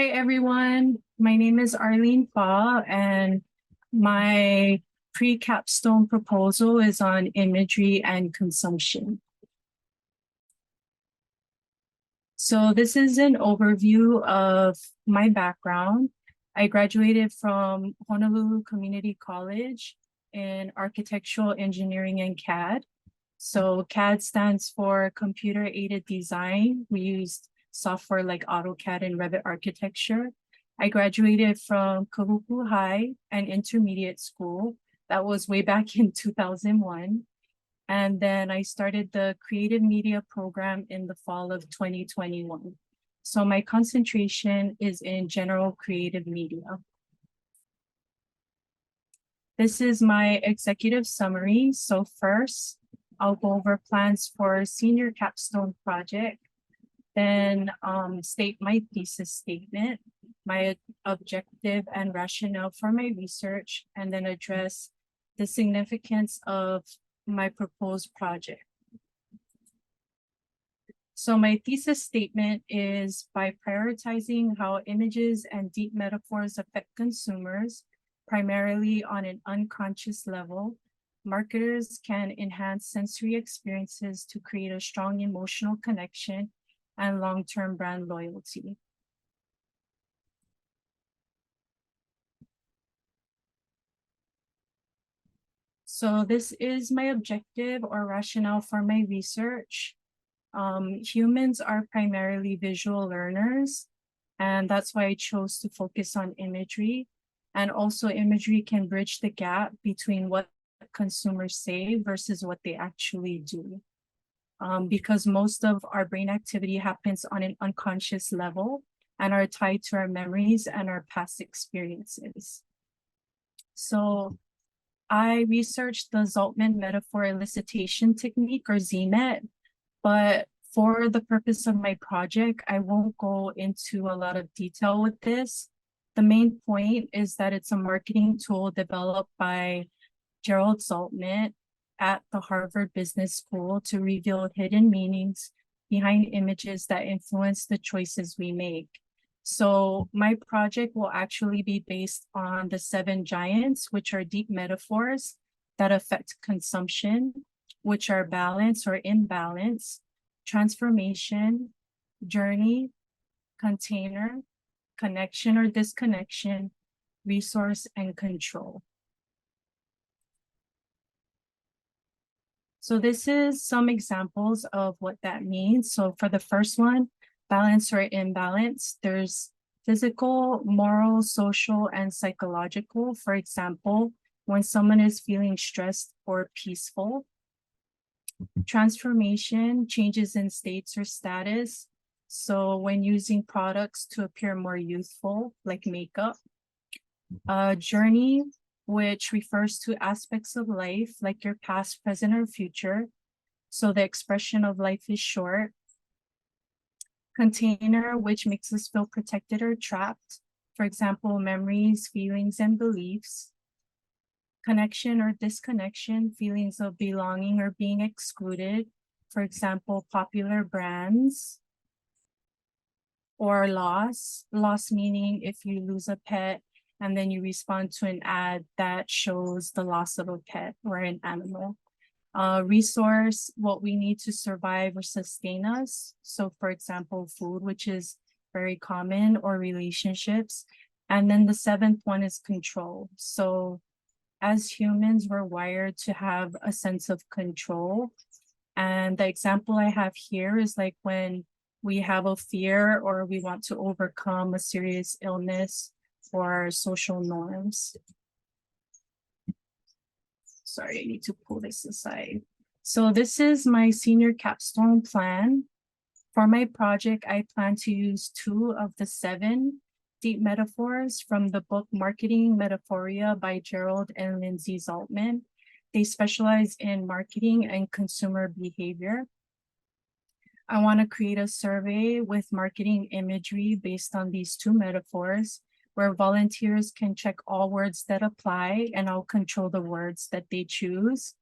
Hi, everyone. My name is Arlene Fa, and my pre-capstone proposal is on imagery and consumption. So this is an overview of my background. I graduated from Honolulu Community College in architectural engineering and CAD. So CAD stands for computer aided design. We used software like AutoCAD and Revit architecture. I graduated from Kahuku High, an intermediate school. That was way back in 2001. And then I started the creative media program in the fall of 2021. So my concentration is in general creative media. This is my executive summary. So first, I'll go over plans for senior capstone project, then state my thesis statement, my objective and rationale for my research, and then address the significance of my proposed project. So my thesis statement is by prioritizing how images and deep metaphors affect consumers, primarily on an unconscious level, marketers can enhance sensory experiences to create a strong emotional connection and long-term brand loyalty. So this is my objective or rationale for my research. Humans are primarily visual learners, and that's why I chose to focus on imagery. And also imagery can bridge the gap between what consumers say versus what they actually do. Because most of our brain activity happens on an unconscious level and are tied to our memories and our past experiences. So I researched the Zaltman metaphor elicitation technique, or ZMET, but for the purpose of my project, I won't go into a lot of detail with this. The main point is that it's a marketing tool developed by Gerald Zaltman at the Harvard Business School to reveal hidden meanings behind images that influence the choices we make. So my project will actually be based on the 7 giants, which are deep metaphors that affect consumption, which are balance or imbalance, transformation, journey, container, connection or disconnection, resource, and control. So this is some examples of what that means. So for the first one, balance or imbalance, there's physical, moral, social, and psychological. For example, when someone is feeling stressed or peaceful. Transformation, changes in states or status. So when using products to appear more youthful, like makeup. Journey, which refers to aspects of life, like your past, present, or future. So the expression of life is short. Container, which makes us feel protected or trapped. For example, memories, feelings, and beliefs. Connection or disconnection, feelings of belonging or being excluded. For example, popular brands. Or loss meaning if you lose a pet and then you respond to an ad that shows the loss of a pet or an animal. Resource, what we need to survive or sustain us. So for example, food, which is very common, or relationships. And then the 7th one is control. So as humans, we're wired to have a sense of control. And the example I have here is like when we have a fear or we want to overcome a serious illness or social norms. Sorry, I need to pull this aside. So this is my senior capstone plan. For my project, I plan to use 2 of the 7 deep metaphors from the book Marketing Metaphoria by Gerald and Lindsay Zaltman. They specialize in marketing and consumer behavior. I want to create a survey with marketing imagery based on these 2 metaphors, where volunteers can check all words that apply, and I'll control the words that they choose.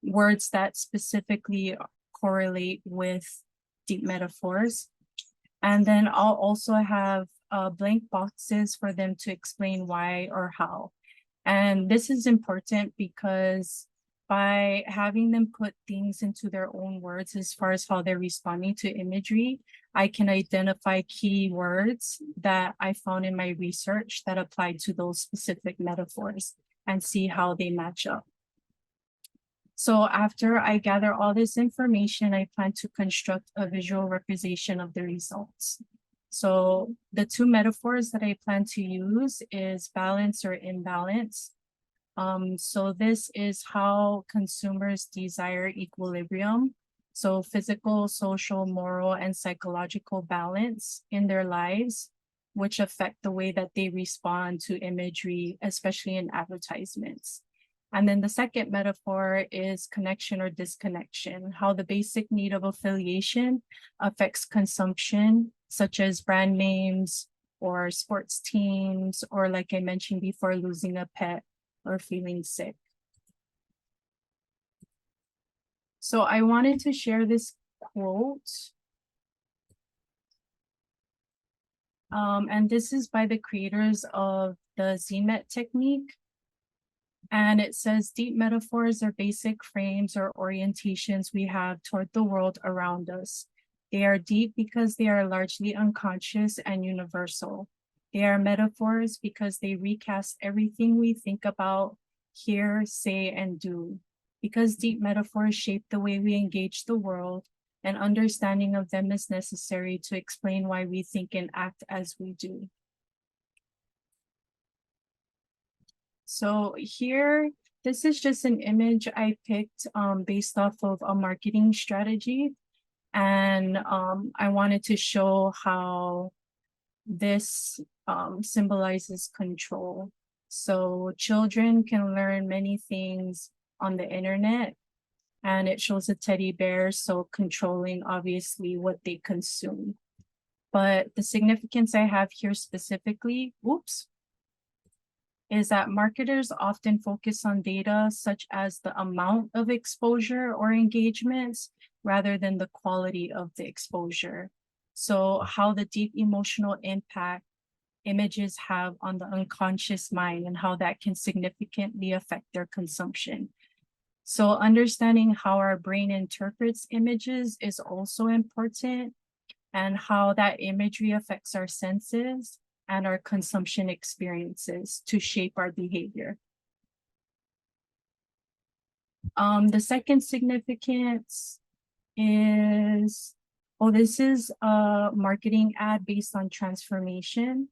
Words that specifically correlate with deep metaphors. And then I'll also have blank boxes for them to explain why or how. And this is important because by having them put things into their own words as far as how they're responding to imagery, I can identify key words that I found in my research that apply to those specific metaphors and see how they match up. So after I gather all this information, I plan to construct a visual representation of the results. So the two metaphors that I plan to use is balance or imbalance. So this is how consumers desire equilibrium. So physical, social, moral, and psychological balance in their lives, which affect the way that they respond to imagery, especially in advertisements. And then the second metaphor is connection or disconnection, how the basic need of affiliation affects consumption, such as brand names or sports teams, or like I mentioned before, losing a pet or feeling sick. So I wanted to share this quote. And this is by the creators of the ZMET technique. And it says, deep metaphors are basic frames or orientations we have toward the world around us. They are deep because they are largely unconscious and universal. They are metaphors because they recast everything we think about, hear, say, and do. Because deep metaphors shape the way we engage the world, an understanding of them is necessary to explain why we think and act as we do. So here, this is just an image I picked based off of a marketing strategy. And I wanted to show how this symbolizes control. So children can learn many things on the internet, and it shows a teddy bear, so controlling obviously what they consume. But the significance I have here specifically, is that marketers often focus on data such as the amount of exposure or engagements rather than the quality of the exposure. So how the deep emotional impact images have on the unconscious mind and how that can significantly affect their consumption. So understanding how our brain interprets images is also important, and how that imagery affects our senses and our consumption experiences to shape our behavior. The second significance is, this is a marketing ad based on transformation.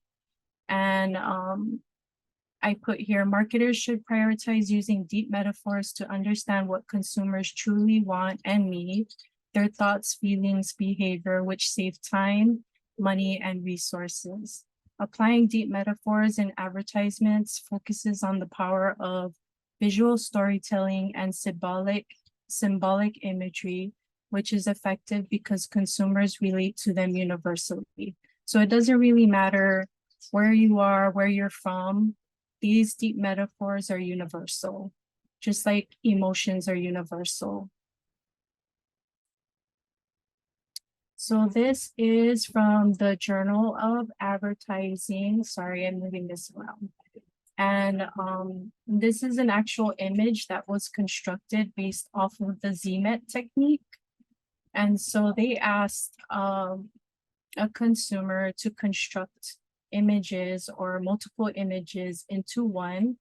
And I put here, marketers should prioritize using deep metaphors to understand what consumers truly want and need, their thoughts, feelings, behavior, which save time, money, and resources. Applying deep metaphors in advertisements focuses on the power of visual storytelling and symbolic imagery, which is effective because consumers relate to them universally. So it doesn't really matter where you are, where you're from. These deep metaphors are universal, just like emotions are universal. So this is from the Journal of Advertising. Sorry, I'm moving this around. And this is an actual image that was constructed based off of the ZMET technique. And so they asked a consumer to construct images or multiple images into one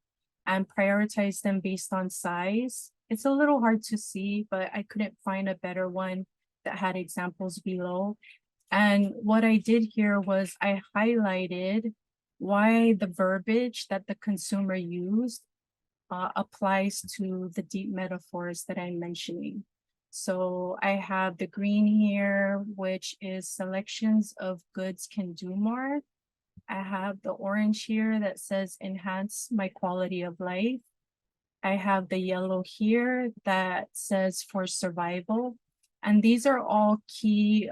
and prioritize them based on size. It's a little hard to see, but I couldn't find a better one that had examples below. And what I did here was I highlighted why the verbiage that the consumer used applies to the deep metaphors that I'm mentioning. So I have the green here, which is selections of goods can do more. I have the orange here that says enhance my quality of life. I have the yellow here that says for survival. And these are all key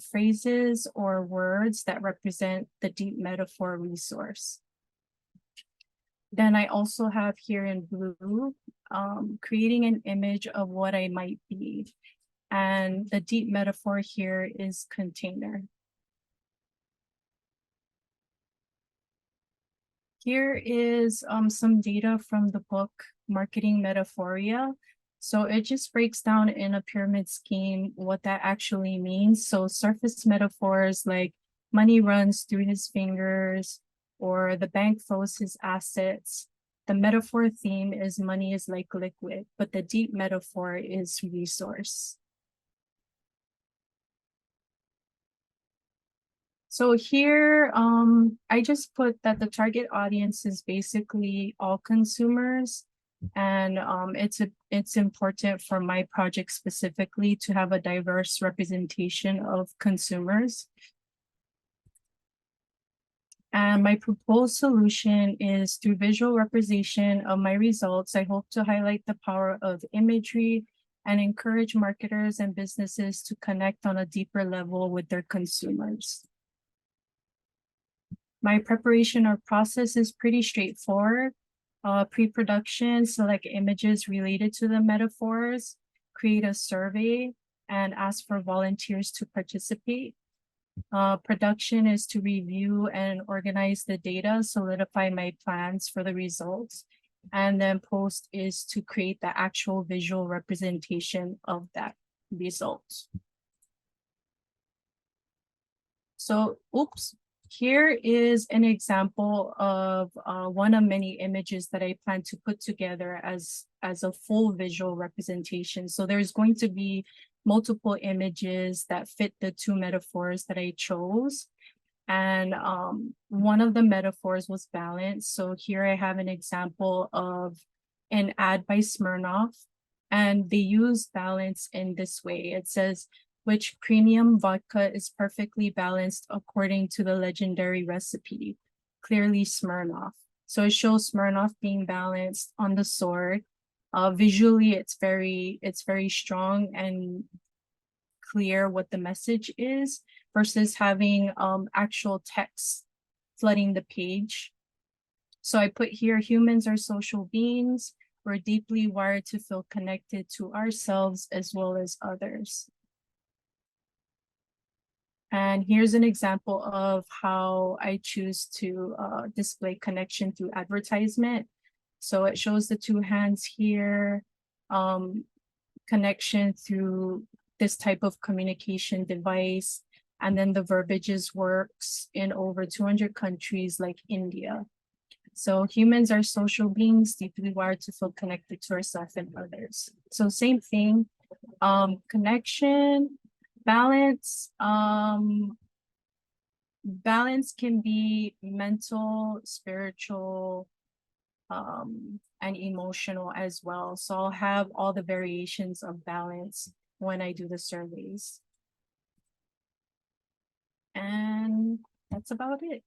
phrases or words that represent the deep metaphor resource. Then I also have here in blue, creating an image of what I might be. And the deep metaphor here is container. Here is some data from the book Marketing Metaphoria. So it just breaks down in a pyramid scheme what that actually means. So surface metaphors like money runs through his fingers or the bank flows his assets. The metaphor theme is money is like liquid, but the deep metaphor is resource. So here, I just put that the target audience is basically all consumers. And it's important for my project specifically to have a diverse representation of consumers. And my proposed solution is through visual representation of my results, I hope to highlight the power of imagery and encourage marketers and businesses to connect on a deeper level with their consumers. My preparation or process is pretty straightforward. Pre-production, select images related to the metaphors, create a survey, and ask for volunteers to participate. Production is to review and organize the data, solidify my plans for the results. And then post is to create the actual visual representation of that result. So, here is an example of one of many images that I plan to put together as a full visual representation. So there's going to be multiple images that fit the two metaphors that I chose. And one of the metaphors was balance. So here I have an example of an ad by Smirnoff, and they use balance in this way. It says, which premium vodka is perfectly balanced according to the legendary recipe, clearly Smirnoff. So it shows Smirnoff being balanced on the sword. Visually, it's very strong and clear what the message is versus having actual text flooding the page. So I put here, humans are social beings. We're deeply wired to feel connected to ourselves as well as others. And here's an example of how I choose to display connection through advertisement. So it shows the two hands here, connection through this type of communication device. And then the verbiages works in over 200 countries like India. So humans are social beings, deeply wired to feel connected to ourselves and others. So same thing, connection, balance. Balance can be mental, spiritual, and emotional as well. So I'll have all the variations of balance when I do the surveys. And that's about it.